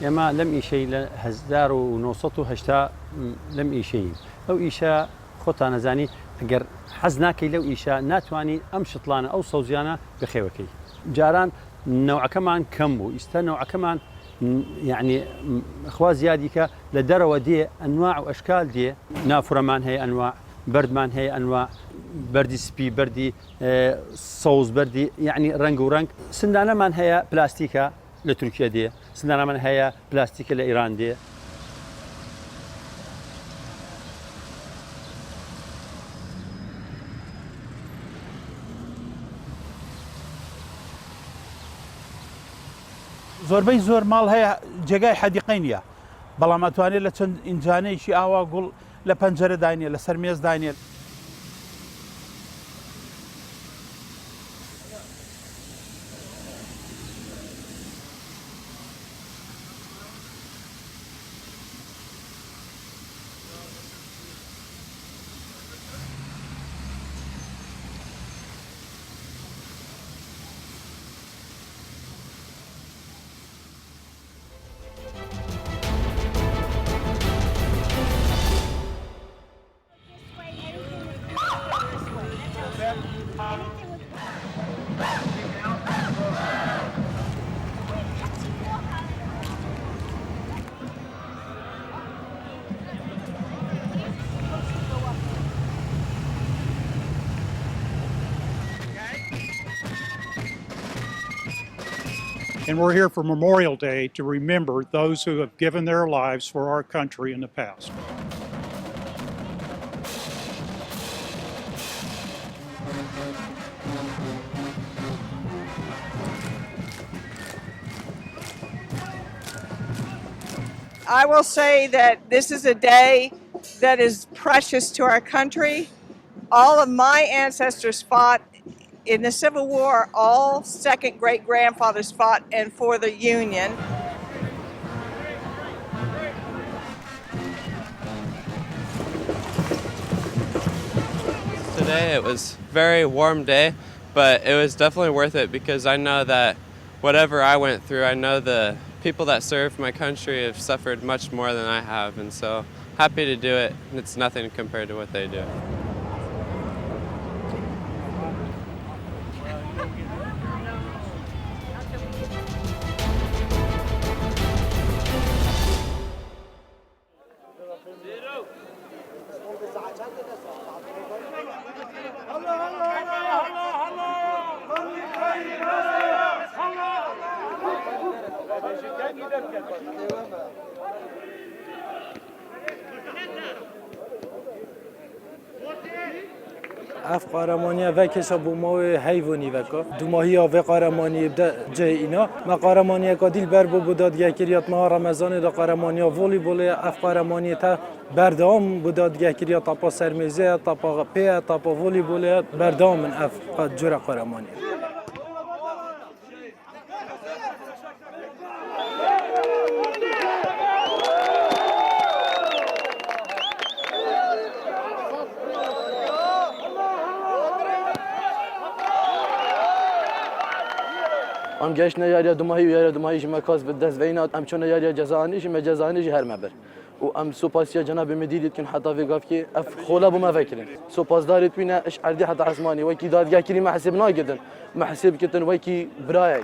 ئێمە لەم ئیشەی لە 1970 لەم ئیشەیین ئەو ئیشە خۆتان نەزانی ئەگەر حەز ناکەی لەو ئیشە ناتوانانی ئەم شتڵانە ئەو سەوزیانە بخێوەکەی جاران نەوعەکەمان کەم بوو ئیستا نەوعەکەمان یعنی خوا زیادیکە لە دەرەوە دێ ئەنواع و ئەشکال دێ نافورەمان هەیە ئەنواع بەردمان هەیە ئەنواع بەردی سپی بەردی سەوز بەردی یعنی ڕەنگ و ڕەنگ سندانەمان هەیە پلاستیکە لە تورکیا دێ سندانەمان هەیە پلاستیکە لە ئیران دێ زۆربەی زۆر ماڵ هەیە جێگای حەدیقەی نییە بەڵام ئەتوانێت لە چەند ئینجانەیەکی ئاوا گوڵ لە پەنجەرە داینێ لە سەر مێز داینێت And we're here for Memorial Day to remember those who have given their lives for our country in the past. I will say that this is a day that is precious to our country. All of my ancestors fought in the Civil War. All second great-grandfathers fought and for the Union. Today it was a very warm day, but it was definitely worth it because I know that whatever I went through, I know the people that serve my country have suffered much more than I have, and so happy to do it. It's nothing compared to what they do. اف قهرمانی و کسا بومای حیوانی وکا دوماهی و قهرمانی بده جای اینا ما قهرمانی کادیل بر بوداد گکریات ما رمضان دا قهرمانی والیبال اف قهرمانی تا بردام بوداد گکریات تا سرمیزه تا پی تا والیبال بردام من اف جور قهرمانی ام گشت نیاری دماهی و یاری دماهیش مکاس به دست وینات ام چون یاری جزانیش مجزانیش هر مبر و ام سوپاسیا جناب مدیریت کن حتی وقف کی اف خولا بما فکرین سوپاس دارید بینه اش عردی حتی عثمانی و کی دادگاه کلی محسب ناگدن محسب کتن و کی برای